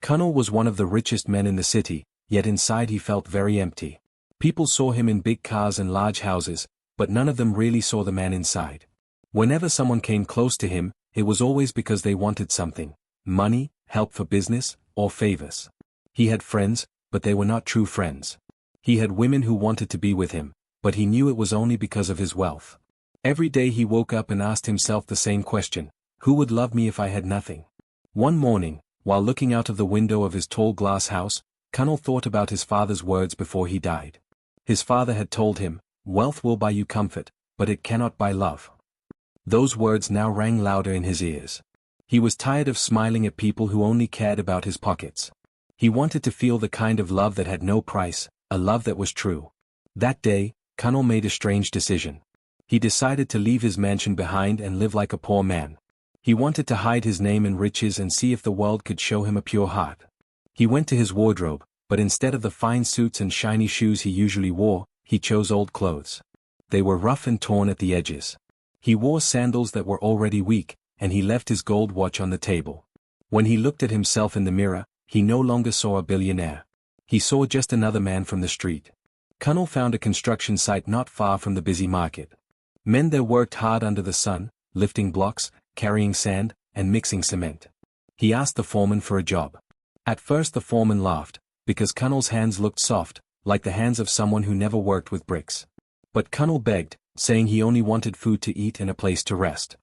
Connell was one of the richest men in the city, yet inside he felt very empty. People saw him in big cars and large houses, but none of them really saw the man inside. Whenever someone came close to him, it was always because they wanted something: money, help for business, or favors. He had friends, but they were not true friends. He had women who wanted to be with him, but he knew it was only because of his wealth. Every day he woke up and asked himself the same question: who would love me if I had nothing? One morning, while looking out of the window of his tall glass house, Connell thought about his father's words before he died. His father had told him, "Wealth will buy you comfort, but it cannot buy love." Those words now rang louder in his ears. He was tired of smiling at people who only cared about his pockets. He wanted to feel the kind of love that had no price, a love that was true. That day, Connell made a strange decision. He decided to leave his mansion behind and live like a poor man. He wanted to hide his name and riches and see if the world could show him a pure heart. He went to his wardrobe, but instead of the fine suits and shiny shoes he usually wore, he chose old clothes. They were rough and torn at the edges. He wore sandals that were already weak, and he left his gold watch on the table. When he looked at himself in the mirror, he no longer saw a billionaire. He saw just another man from the street. Connell found a construction site not far from the busy market. Men there worked hard under the sun, lifting blocks, carrying sand, and mixing cement. He asked the foreman for a job. At first the foreman laughed, because Connell's hands looked soft, like the hands of someone who never worked with bricks. But Connell begged, saying he only wanted food to eat and a place to rest.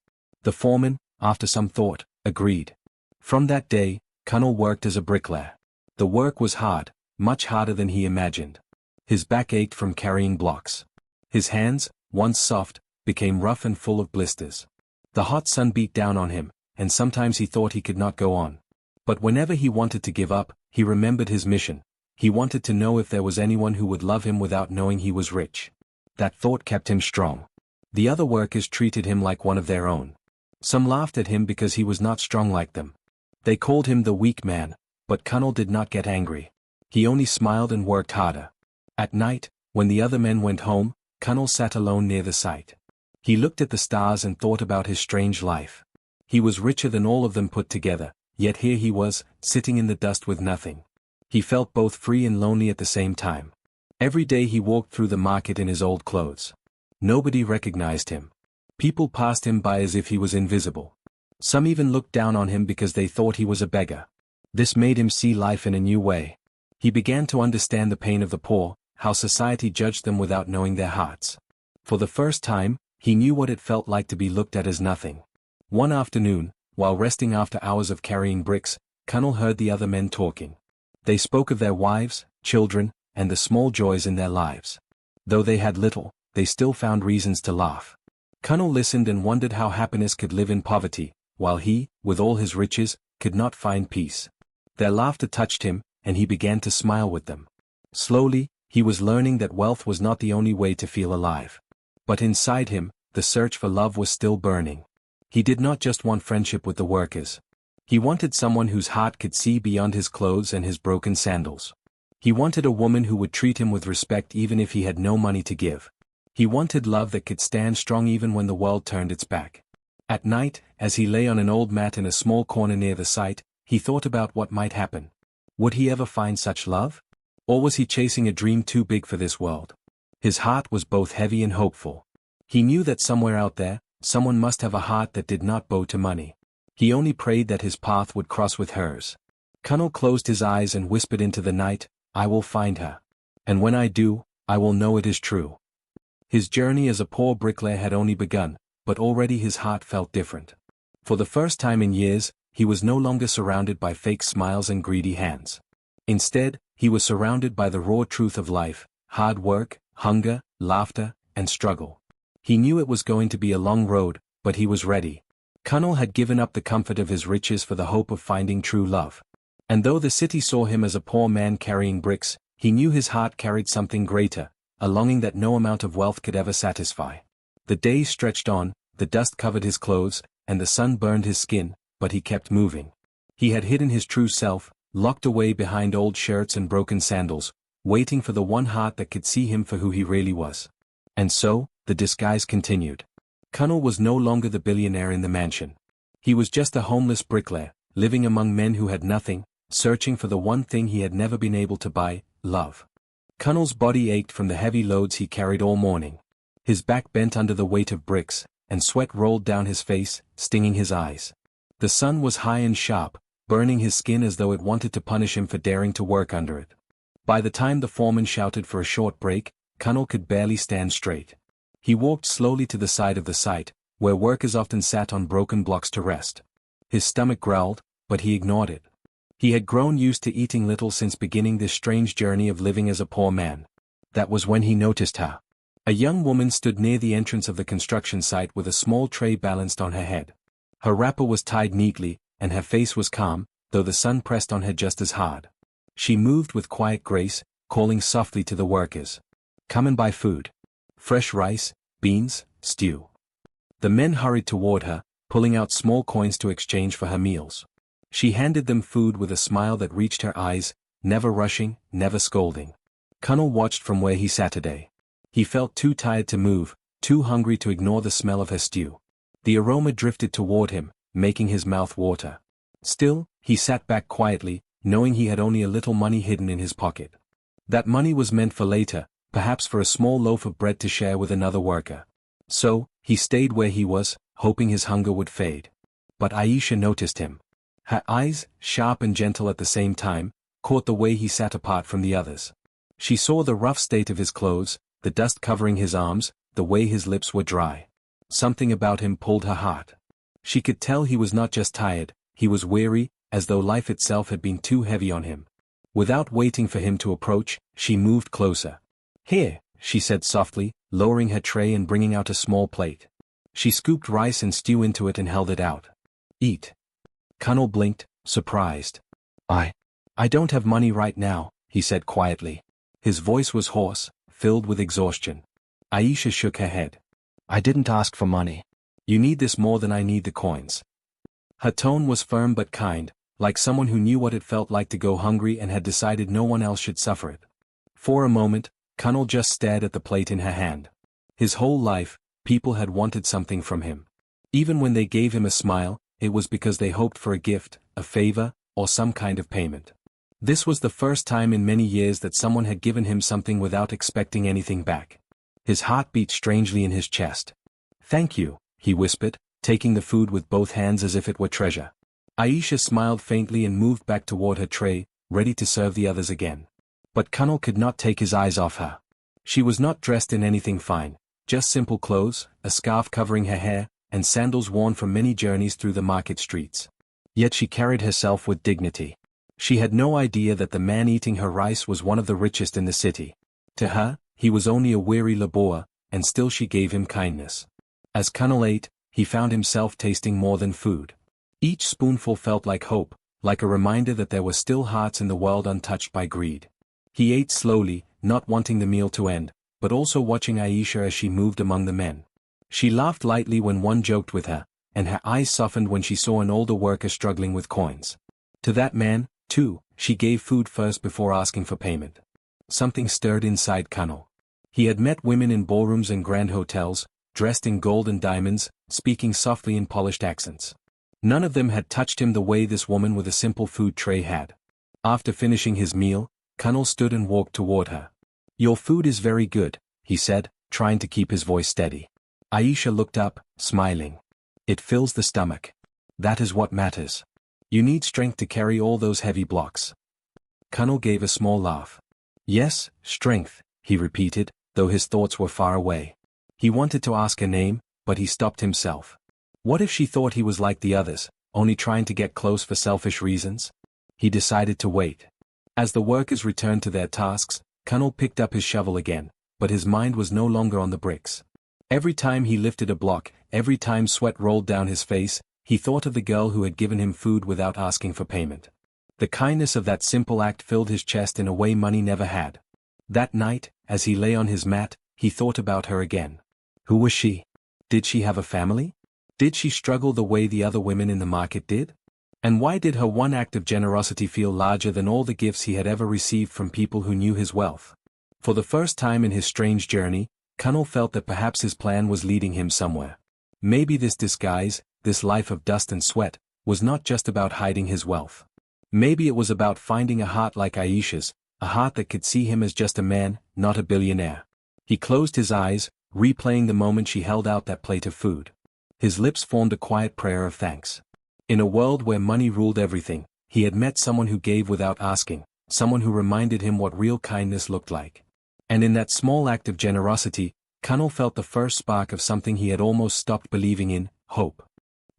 The foreman, after some thought, agreed. From that day, Connell worked as a bricklayer. The work was hard, much harder than he imagined. His back ached from carrying blocks. His hands, once soft, became rough and full of blisters. The hot sun beat down on him, and sometimes he thought he could not go on. But whenever he wanted to give up, he remembered his mission. He wanted to know if there was anyone who would love him without knowing he was rich. That thought kept him strong. The other workers treated him like one of their own. Some laughed at him because he was not strong like them. They called him the weak man, but Connell did not get angry. He only smiled and worked harder. At night, when the other men went home, Connell sat alone near the site. He looked at the stars and thought about his strange life. He was richer than all of them put together, yet here he was, sitting in the dust with nothing. He felt both free and lonely at the same time. Every day he walked through the market in his old clothes. Nobody recognized him. People passed him by as if he was invisible. Some even looked down on him because they thought he was a beggar. This made him see life in a new way. He began to understand the pain of the poor, how society judged them without knowing their hearts. For the first time, he knew what it felt like to be looked at as nothing. One afternoon, while resting after hours of carrying bricks, Connell heard the other men talking. They spoke of their wives, children, and the small joys in their lives. Though they had little, they still found reasons to laugh. Connell listened and wondered how happiness could live in poverty, while he, with all his riches, could not find peace. Their laughter touched him, and he began to smile with them. Slowly, he was learning that wealth was not the only way to feel alive. But inside him, the search for love was still burning. He did not just want friendship with the workers. He wanted someone whose heart could see beyond his clothes and his broken sandals. He wanted a woman who would treat him with respect even if he had no money to give. He wanted love that could stand strong even when the world turned its back. At night, as he lay on an old mat in a small corner near the site, he thought about what might happen. Would he ever find such love? Or was he chasing a dream too big for this world? His heart was both heavy and hopeful. He knew that somewhere out there, someone must have a heart that did not bow to money. He only prayed that his path would cross with hers. Connell closed his eyes and whispered into the night, "I will find her. And when I do, I will know it is true." His journey as a poor bricklayer had only begun, but already his heart felt different. For the first time in years, he was no longer surrounded by fake smiles and greedy hands. Instead, he was surrounded by the raw truth of life: hard work, hunger, laughter, and struggle. He knew it was going to be a long road, but he was ready. Connell had given up the comfort of his riches for the hope of finding true love. And though the city saw him as a poor man carrying bricks, he knew his heart carried something greater, a longing that no amount of wealth could ever satisfy. The days stretched on, the dust covered his clothes, and the sun burned his skin, but he kept moving. He had hidden his true self, locked away behind old shirts and broken sandals, waiting for the one heart that could see him for who he really was. And so, the disguise continued. Connell was no longer the billionaire in the mansion. He was just a homeless bricklayer, living among men who had nothing, searching for the one thing he had never been able to buy, love. Kunnal's body ached from the heavy loads he carried all morning. His back bent under the weight of bricks, and sweat rolled down his face, stinging his eyes. The sun was high and sharp, burning his skin as though it wanted to punish him for daring to work under it. By the time the foreman shouted for a short break, Kunnal could barely stand straight. He walked slowly to the side of the site, where workers often sat on broken blocks to rest. His stomach growled, but he ignored it. He had grown used to eating little since beginning this strange journey of living as a poor man. That was when he noticed her. A young woman stood near the entrance of the construction site with a small tray balanced on her head. Her wrapper was tied neatly, and her face was calm, though the sun pressed on her just as hard. She moved with quiet grace, calling softly to the workers. "Come and buy food. Fresh rice, beans, stew." The men hurried toward her, pulling out small coins to exchange for her meals. She handed them food with a smile that reached her eyes, never rushing, never scolding. Kunnal watched from where he sat today. He felt too tired to move, too hungry to ignore the smell of her stew. The aroma drifted toward him, making his mouth water. Still, he sat back quietly, knowing he had only a little money hidden in his pocket. That money was meant for later, perhaps for a small loaf of bread to share with another worker. So, he stayed where he was, hoping his hunger would fade. But Aisha noticed him. Her eyes, sharp and gentle at the same time, caught the way he sat apart from the others. She saw the rough state of his clothes, the dust covering his arms, the way his lips were dry. Something about him pulled her heart. She could tell he was not just tired, he was weary, as though life itself had been too heavy on him. Without waiting for him to approach, she moved closer. "Here," she said softly, lowering her tray and bringing out a small plate. She scooped rice and stew into it and held it out. "Eat." Kunnal blinked, surprised. I don't have money right now," he said quietly. His voice was hoarse, filled with exhaustion. Aisha shook her head. "I didn't ask for money. You need this more than I need the coins." Her tone was firm but kind, like someone who knew what it felt like to go hungry and had decided no one else should suffer it. For a moment, Kunnal just stared at the plate in her hand. His whole life, people had wanted something from him. Even when they gave him a smile, it was because they hoped for a gift, a favor, or some kind of payment. This was the first time in many years that someone had given him something without expecting anything back. His heart beat strangely in his chest. "Thank you," he whispered, taking the food with both hands as if it were treasure. Aisha smiled faintly and moved back toward her tray, ready to serve the others again. But Kunnal could not take his eyes off her. She was not dressed in anything fine, just simple clothes, a scarf covering her hair, and sandals worn from many journeys through the market streets. Yet she carried herself with dignity. She had no idea that the man eating her rice was one of the richest in the city. To her, he was only a weary laborer, and still she gave him kindness. As Kunnal ate, he found himself tasting more than food. Each spoonful felt like hope, like a reminder that there were still hearts in the world untouched by greed. He ate slowly, not wanting the meal to end, but also watching Aisha as she moved among the men. She laughed lightly when one joked with her, and her eyes softened when she saw an older worker struggling with coins. To that man, too, she gave food first before asking for payment. Something stirred inside Kunnal. He had met women in ballrooms and grand hotels, dressed in gold and diamonds, speaking softly in polished accents. None of them had touched him the way this woman with a simple food tray had. After finishing his meal, Kunnal stood and walked toward her. "Your food is very good," he said, trying to keep his voice steady. Aisha looked up, smiling. "It fills the stomach. That is what matters. You need strength to carry all those heavy blocks." Kunnal gave a small laugh. "Yes, strength," he repeated, though his thoughts were far away. He wanted to ask her name, but he stopped himself. What if she thought he was like the others, only trying to get close for selfish reasons? He decided to wait. As the workers returned to their tasks, Kunnal picked up his shovel again, but his mind was no longer on the bricks. Every time he lifted a block, every time sweat rolled down his face, he thought of the girl who had given him food without asking for payment. The kindness of that simple act filled his chest in a way money never had. That night, as he lay on his mat, he thought about her again. Who was she? Did she have a family? Did she struggle the way the other women in the market did? And why did her one act of generosity feel larger than all the gifts he had ever received from people who knew his wealth? For the first time in his strange journey, Kunnal felt that perhaps his plan was leading him somewhere. Maybe this disguise, this life of dust and sweat, was not just about hiding his wealth. Maybe it was about finding a heart like Aisha's, a heart that could see him as just a man, not a billionaire. He closed his eyes, replaying the moment she held out that plate of food. His lips formed a quiet prayer of thanks. In a world where money ruled everything, he had met someone who gave without asking, someone who reminded him what real kindness looked like. And in that small act of generosity, Kunal felt the first spark of something he had almost stopped believing in, hope.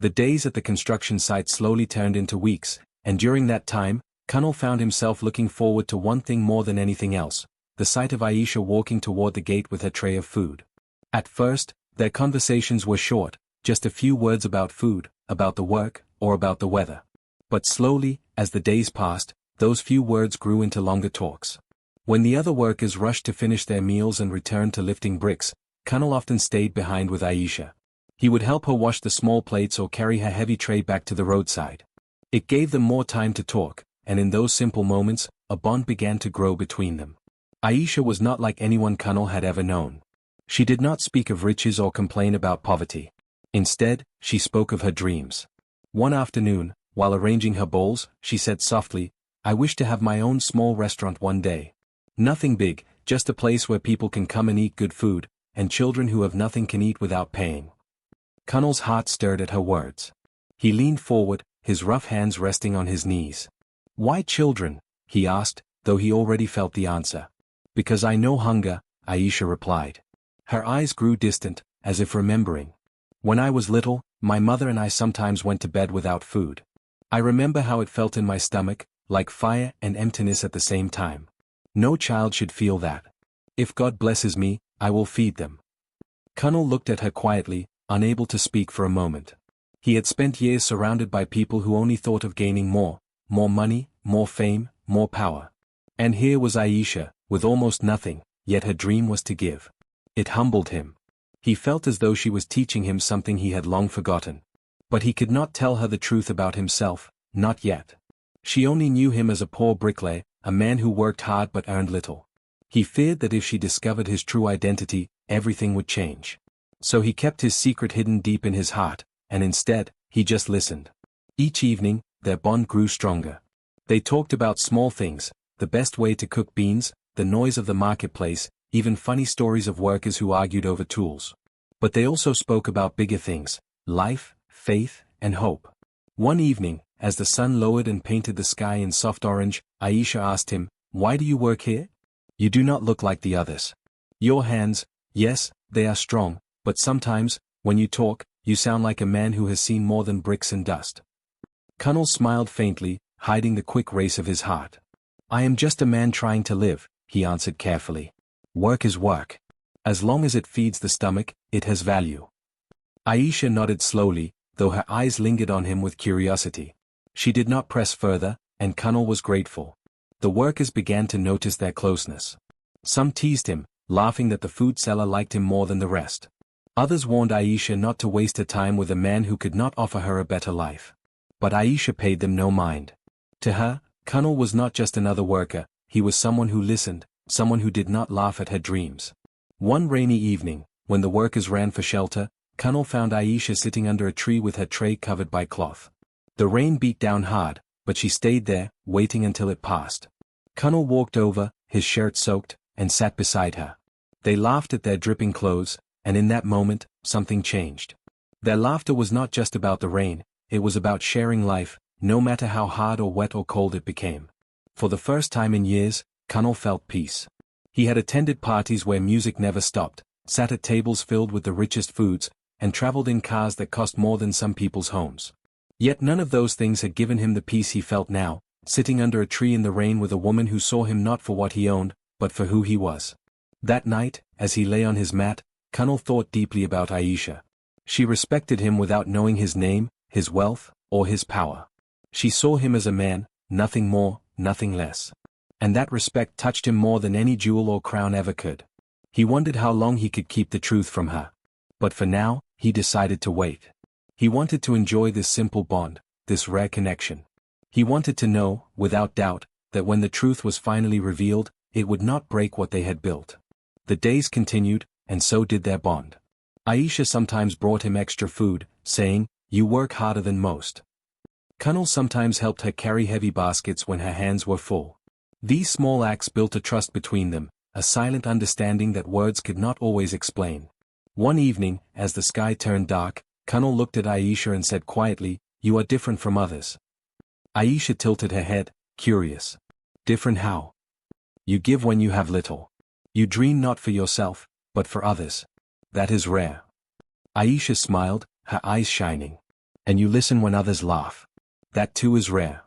The days at the construction site slowly turned into weeks, and during that time, Kunal found himself looking forward to one thing more than anything else: the sight of Aisha walking toward the gate with her tray of food. At first, their conversations were short, just a few words about food, about the work, or about the weather. But slowly, as the days passed, those few words grew into longer talks. When the other workers rushed to finish their meals and returned to lifting bricks, Kunal often stayed behind with Aisha. He would help her wash the small plates or carry her heavy tray back to the roadside. It gave them more time to talk, and in those simple moments, a bond began to grow between them. Aisha was not like anyone Kunal had ever known. She did not speak of riches or complain about poverty. Instead, she spoke of her dreams. One afternoon, while arranging her bowls, she said softly, "I wish to have my own small restaurant one day. Nothing big, just a place where people can come and eat good food, and children who have nothing can eat without paying." Kunal's heart stirred at her words. He leaned forward, his rough hands resting on his knees. "Why children?" he asked, though he already felt the answer. "Because I know hunger," Aisha replied. Her eyes grew distant, as if remembering. "When I was little, my mother and I sometimes went to bed without food. I remember how it felt in my stomach, like fire and emptiness at the same time. No child should feel that. If God blesses me, I will feed them." Kunal looked at her quietly, unable to speak for a moment. He had spent years surrounded by people who only thought of gaining more money, more fame, more power. And here was Aisha, with almost nothing, yet her dream was to give. It humbled him. He felt as though she was teaching him something he had long forgotten. But he could not tell her the truth about himself, not yet. She only knew him as a poor bricklayer, a man who worked hard but earned little. He feared that if she discovered his true identity, everything would change. So he kept his secret hidden deep in his heart, and instead, he just listened. Each evening, their bond grew stronger. They talked about small things, the best way to cook beans, the noise of the marketplace, even funny stories of workers who argued over tools. But they also spoke about bigger things: life, faith, and hope. One evening, as the sun lowered and painted the sky in soft orange, Aisha asked him, "Why do you work here? You do not look like the others. Your hands, yes, they are strong, but sometimes, when you talk, you sound like a man who has seen more than bricks and dust." Kunal smiled faintly, hiding the quick race of his heart. "I am just a man trying to live," he answered carefully. "Work is work. As long as it feeds the stomach, it has value." Aisha nodded slowly, though her eyes lingered on him with curiosity. She did not press further, and Kunal was grateful. The workers began to notice their closeness. Some teased him, laughing that the food seller liked him more than the rest. Others warned Aisha not to waste her time with a man who could not offer her a better life. But Aisha paid them no mind. To her, Kunal was not just another worker, he was someone who listened, someone who did not laugh at her dreams. One rainy evening, when the workers ran for shelter, Kunal found Aisha sitting under a tree with her tray covered by cloth. The rain beat down hard, but she stayed there, waiting until it passed. Kunal walked over, his shirt soaked, and sat beside her. They laughed at their dripping clothes, and in that moment, something changed. Their laughter was not just about the rain, it was about sharing life, no matter how hard or wet or cold it became. For the first time in years, Kunal felt peace. He had attended parties where music never stopped, sat at tables filled with the richest foods, and traveled in cars that cost more than some people's homes. Yet none of those things had given him the peace he felt now, sitting under a tree in the rain with a woman who saw him not for what he owned, but for who he was. That night, as he lay on his mat, Kunal thought deeply about Aisha. She respected him without knowing his name, his wealth, or his power. She saw him as a man, nothing more, nothing less. And that respect touched him more than any jewel or crown ever could. He wondered how long he could keep the truth from her. But for now, he decided to wait. He wanted to enjoy this simple bond, this rare connection. He wanted to know, without doubt, that when the truth was finally revealed, it would not break what they had built. The days continued, and so did their bond. Aisha sometimes brought him extra food, saying, "You work harder than most." Kunal sometimes helped her carry heavy baskets when her hands were full. These small acts built a trust between them, a silent understanding that words could not always explain. One evening, as the sky turned dark, Kunal looked at Aisha and said quietly, "You are different from others." Aisha tilted her head, curious. "Different how?" "You give when you have little. You dream not for yourself, but for others. That is rare." Aisha smiled, her eyes shining. "And you listen when others laugh. That too is rare."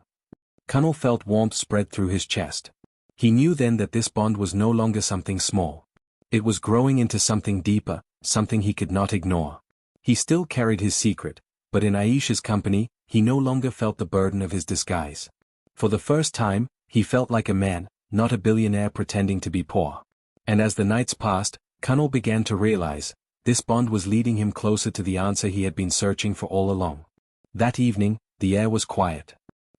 Kunal felt warmth spread through his chest. He knew then that this bond was no longer something small. It was growing into something deeper, something he could not ignore. He still carried his secret, but in Aisha's company, he no longer felt the burden of his disguise. For the first time, he felt like a man, not a billionaire pretending to be poor. And as the nights passed, Kunal began to realize, this bond was leading him closer to the answer he had been searching for all along. That evening, the air was quiet.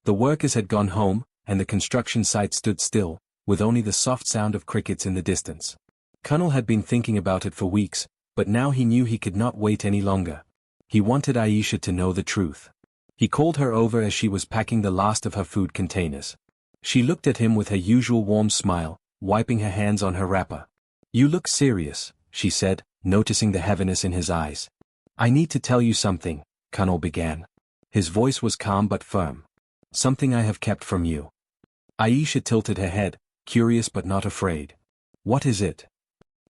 The workers had gone home, and the construction site stood still, with only the soft sound of crickets in the distance. Kunal had been thinking about it for weeks, but now he knew he could not wait any longer. He wanted Aisha to know the truth. He called her over as she was packing the last of her food containers. She looked at him with her usual warm smile, wiping her hands on her wrapper. "You look serious," she said, noticing the heaviness in his eyes. "I need to tell you something," Kunal began. His voice was calm but firm. "Something I have kept from you." Aisha tilted her head, curious but not afraid. "What is it?"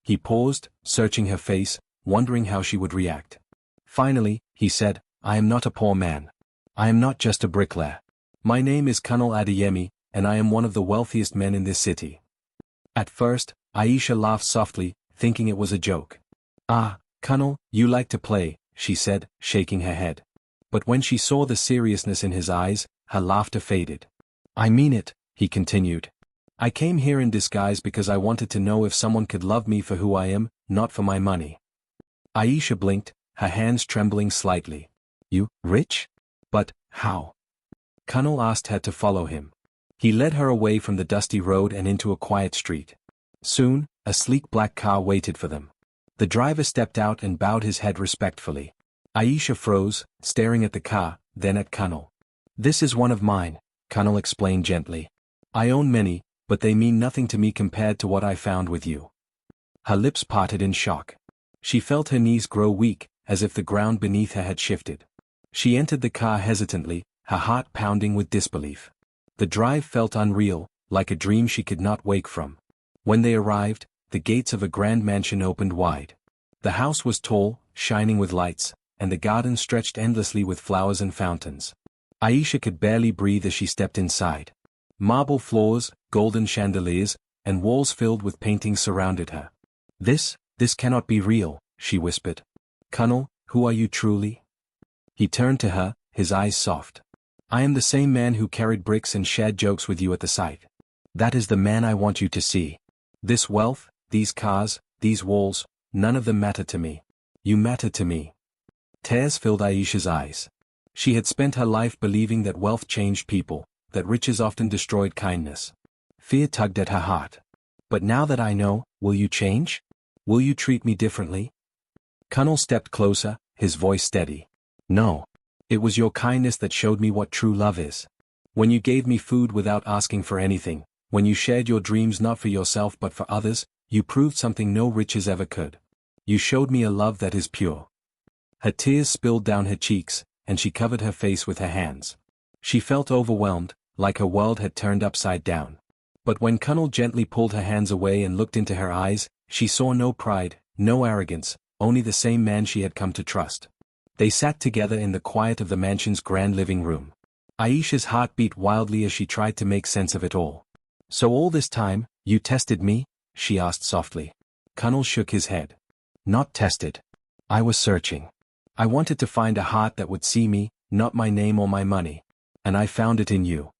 He paused, searching her face, wondering how she would react. Finally, he said, "I am not a poor man. I am not just a bricklayer. My name is Kunal Adeyemi, and I am one of the wealthiest men in this city." At first, Aisha laughed softly, thinking it was a joke. "Ah, Kunal, you like to play," she said, shaking her head. But when she saw the seriousness in his eyes, her laughter faded. "I mean it," he continued. "I came here in disguise because I wanted to know if someone could love me for who I am, not for my money." Aisha blinked, her hands trembling slightly. "You, rich? But, how?" Kunal asked her to follow him. He led her away from the dusty road and into a quiet street. Soon, a sleek black car waited for them. The driver stepped out and bowed his head respectfully. Aisha froze, staring at the car, then at Kunal. "This is one of mine," Kunal explained gently. "I own many, but they mean nothing to me compared to what I found with you." Her lips parted in shock. She felt her knees grow weak, as if the ground beneath her had shifted. She entered the car hesitantly, her heart pounding with disbelief. The drive felt unreal, like a dream she could not wake from. When they arrived, the gates of a grand mansion opened wide. The house was tall, shining with lights, and the garden stretched endlessly with flowers and fountains. Aisha could barely breathe as she stepped inside. Marble floors, golden chandeliers, and walls filled with paintings surrounded her. This cannot be real," she whispered. "Kunal, who are you truly?" He turned to her, his eyes soft. "I am the same man who carried bricks and shared jokes with you at the site. That is the man I want you to see. This wealth, these cars, these walls, none of them matter to me. You matter to me." Tears filled Aisha's eyes. She had spent her life believing that wealth changed people, that riches often destroyed kindness. Fear tugged at her heart. "But now that I know, will you change? Will you treat me differently?" Kunal stepped closer, his voice steady. "No. It was your kindness that showed me what true love is. When you gave me food without asking for anything, when you shared your dreams not for yourself but for others, you proved something no riches ever could. You showed me a love that is pure." Her tears spilled down her cheeks, and she covered her face with her hands. She felt overwhelmed, like her world had turned upside down. But when Kunal gently pulled her hands away and looked into her eyes, she saw no pride, no arrogance, only the same man she had come to trust. They sat together in the quiet of the mansion's grand living room. Aisha's heart beat wildly as she tried to make sense of it all. "So all this time, you tested me?" she asked softly. Kunal shook his head. "Not tested. I was searching. I wanted to find a heart that would see me, not my name or my money. And I found it in you."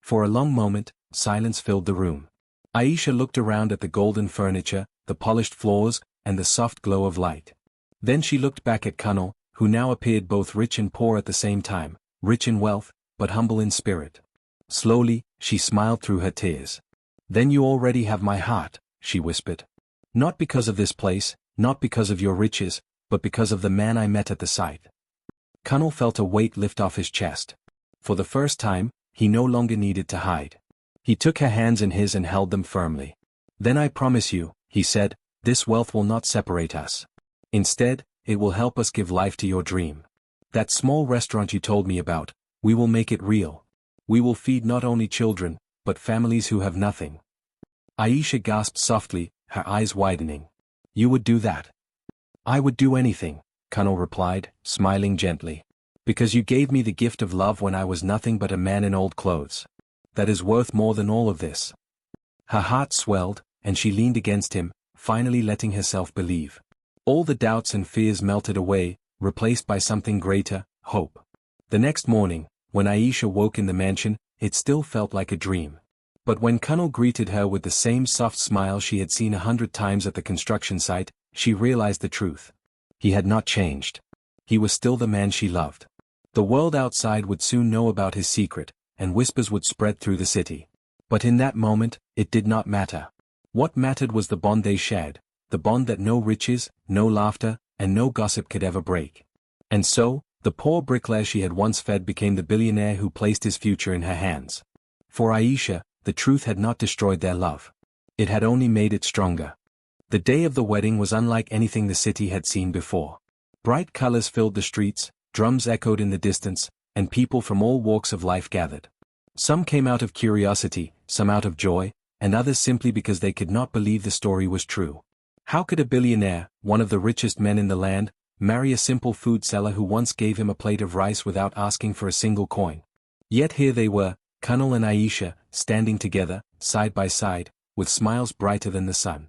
For a long moment, silence filled the room. Aisha looked around at the golden furniture, the polished floors, and the soft glow of light. Then she looked back at Kunal, who now appeared both rich and poor at the same time, rich in wealth, but humble in spirit. Slowly, she smiled through her tears. "Then you already have my heart," she whispered. "Not because of this place, not because of your riches, but because of the man I met at the site." Kunal felt a weight lift off his chest. For the first time, he no longer needed to hide. He took her hands in his and held them firmly. "Then I promise you," he said, "this wealth will not separate us. Instead, it will help us give life to your dream. That small restaurant you told me about, we will make it real. We will feed not only children, but families who have nothing." Aisha gasped softly, her eyes widening. "You would do that?" "I would do anything," Kunal replied, smiling gently. "Because you gave me the gift of love when I was nothing but a man in old clothes. That is worth more than all of this." Her heart swelled, and she leaned against him, finally letting herself believe. All the doubts and fears melted away, replaced by something greater, hope. The next morning, when Aisha woke in the mansion, it still felt like a dream. But when Kunal greeted her with the same soft smile she had seen 100 times at the construction site, she realized the truth. He had not changed. He was still the man she loved. The world outside would soon know about his secret, and whispers would spread through the city. But in that moment, it did not matter. What mattered was the bond they shared, the bond that no riches, no laughter, and no gossip could ever break. And so, the poor bricklayer she had once fed became the billionaire who placed his future in her hands. For Aisha, the truth had not destroyed their love. It had only made it stronger. The day of the wedding was unlike anything the city had seen before. Bright colors filled the streets, drums echoed in the distance, and people from all walks of life gathered. Some came out of curiosity, some out of joy, and others simply because they could not believe the story was true. How could a billionaire, one of the richest men in the land, marry a simple food seller who once gave him a plate of rice without asking for a single coin? Yet here they were, Kunal and Aisha, standing together, side by side, with smiles brighter than the sun.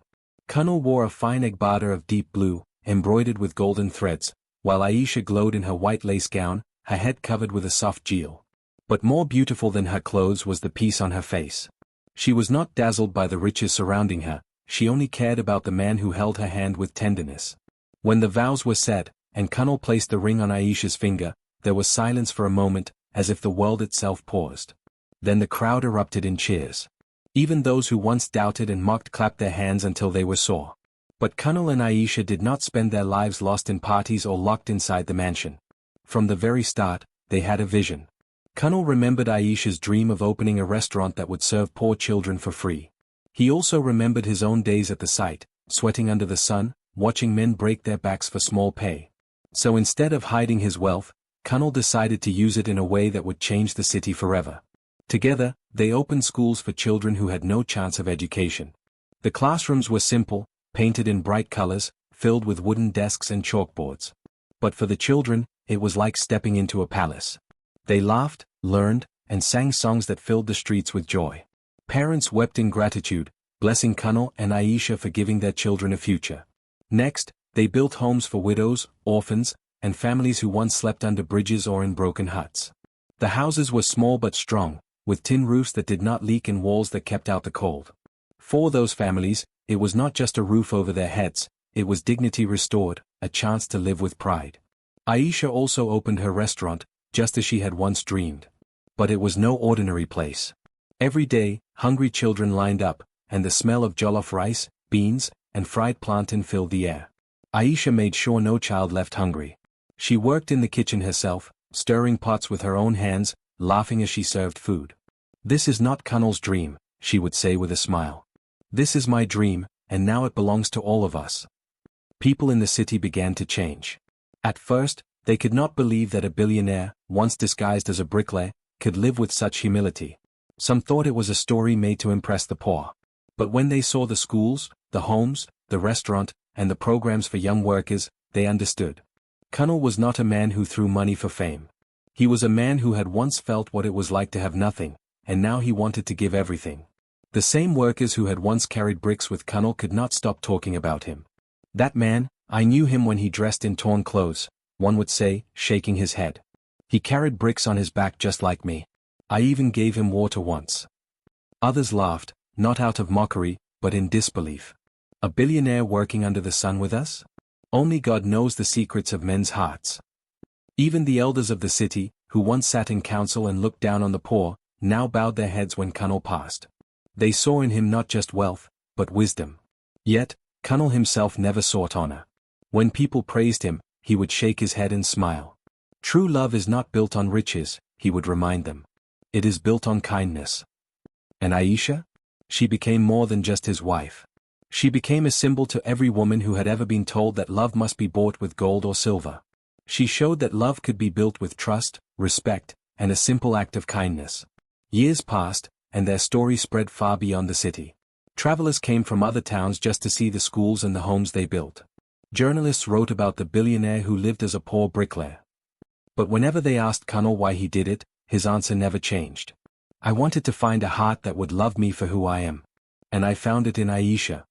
Kunal wore a fine agbada of deep blue, embroidered with golden threads, while Aisha glowed in her white lace gown, her head covered with a soft jewel. But more beautiful than her clothes was the peace on her face. She was not dazzled by the riches surrounding her, she only cared about the man who held her hand with tenderness. When the vows were said, and Kunal placed the ring on Aisha's finger, there was silence for a moment, as if the world itself paused. Then the crowd erupted in cheers. Even those who once doubted and mocked clapped their hands until they were sore. But Kunal and Aisha did not spend their lives lost in parties or locked inside the mansion. From the very start, they had a vision. Kunal remembered Aisha's dream of opening a restaurant that would serve poor children for free. He also remembered his own days at the site, sweating under the sun, watching men break their backs for small pay. So instead of hiding his wealth, Kunal decided to use it in a way that would change the city forever. Together, they opened schools for children who had no chance of education. The classrooms were simple, painted in bright colors, filled with wooden desks and chalkboards. But for the children, it was like stepping into a palace. They laughed, learned, and sang songs that filled the streets with joy. Parents wept in gratitude, blessing Kunal and Aisha for giving their children a future. Next, they built homes for widows, orphans, and families who once slept under bridges or in broken huts. The houses were small but strong, with tin roofs that did not leak and walls that kept out the cold. For those families, it was not just a roof over their heads, it was dignity restored, a chance to live with pride. Aisha also opened her restaurant, just as she had once dreamed. But it was no ordinary place. Every day, hungry children lined up, and the smell of jollof rice, beans, and fried plantain filled the air. Aisha made sure no child left hungry. She worked in the kitchen herself, stirring pots with her own hands, laughing as she served food. "This is not Kunal's dream," she would say with a smile. "This is my dream, and now it belongs to all of us." People in the city began to change. At first, they could not believe that a billionaire, once disguised as a bricklayer, could live with such humility. Some thought it was a story made to impress the poor. But when they saw the schools, the homes, the restaurant, and the programs for young workers, they understood. Kunal was not a man who threw money for fame. He was a man who had once felt what it was like to have nothing, and now he wanted to give everything. The same workers who had once carried bricks with Kunal could not stop talking about him. "That man, I knew him when he dressed in torn clothes," one would say, shaking his head. "He carried bricks on his back just like me. I even gave him water once." Others laughed, not out of mockery, but in disbelief. "A billionaire working under the sun with us? Only God knows the secrets of men's hearts." Even the elders of the city, who once sat in council and looked down on the poor, now bowed their heads when Kunal passed. They saw in him not just wealth, but wisdom. Yet, Kunal himself never sought honor. When people praised him, he would shake his head and smile. "True love is not built on riches," he would remind them. It is built on kindness. And Aisha? She became more than just his wife. She became a symbol to every woman who had ever been told that love must be bought with gold or silver. She showed that love could be built with trust, respect, and a simple act of kindness. Years passed, and their story spread far beyond the city. Travelers came from other towns just to see the schools and the homes they built. Journalists wrote about the billionaire who lived as a poor bricklayer. But whenever they asked Kunal why he did it, his answer never changed. I wanted to find a heart that would love me for who I am. And I found it in Aisha.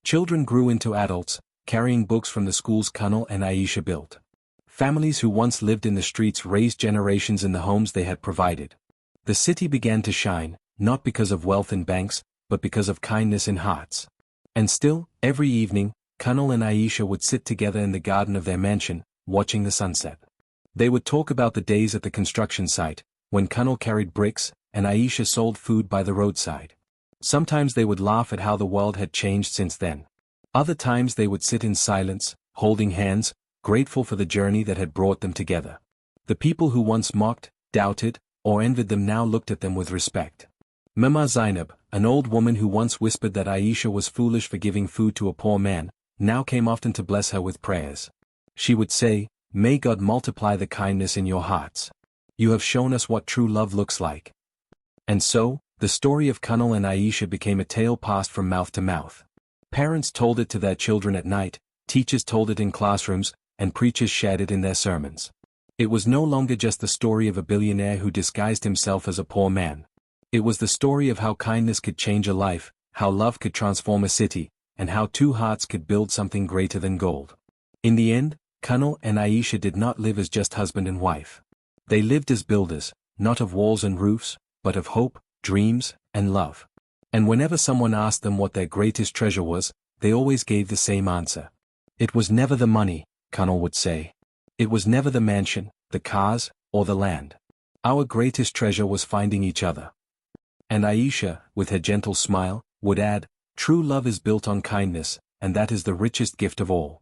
Children grew into adults, carrying books from the schools Kunal and Aisha built. Families who once lived in the streets raised generations in the homes they had provided. The city began to shine, not because of wealth in banks, but because of kindness in hearts. And still, every evening, Kunal and Aisha would sit together in the garden of their mansion, watching the sunset. They would talk about the days at the construction site, when Kunal carried bricks, and Aisha sold food by the roadside. Sometimes they would laugh at how the world had changed since then. Other times they would sit in silence, holding hands, grateful for the journey that had brought them together. The people who once mocked, doubted, or envied them now looked at them with respect. Mama Zainab, an old woman who once whispered that Aisha was foolish for giving food to a poor man, now came often to bless her with prayers. She would say, "May God multiply the kindness in your hearts. You have shown us what true love looks like." And so, the story of Kunal and Aisha became a tale passed from mouth to mouth. Parents told it to their children at night, teachers told it in classrooms, and preachers shared it in their sermons. It was no longer just the story of a billionaire who disguised himself as a poor man. It was the story of how kindness could change a life, how love could transform a city, and how two hearts could build something greater than gold. In the end, Kunal and Aisha did not live as just husband and wife. They lived as builders, not of walls and roofs, but of hope, dreams, and love. And whenever someone asked them what their greatest treasure was, they always gave the same answer. "It was never the money," Kunal would say. "It was never the mansion, the cars, or the land. Our greatest treasure was finding each other." And Aisha, with her gentle smile, would add, "True love is built on kindness, and that is the richest gift of all."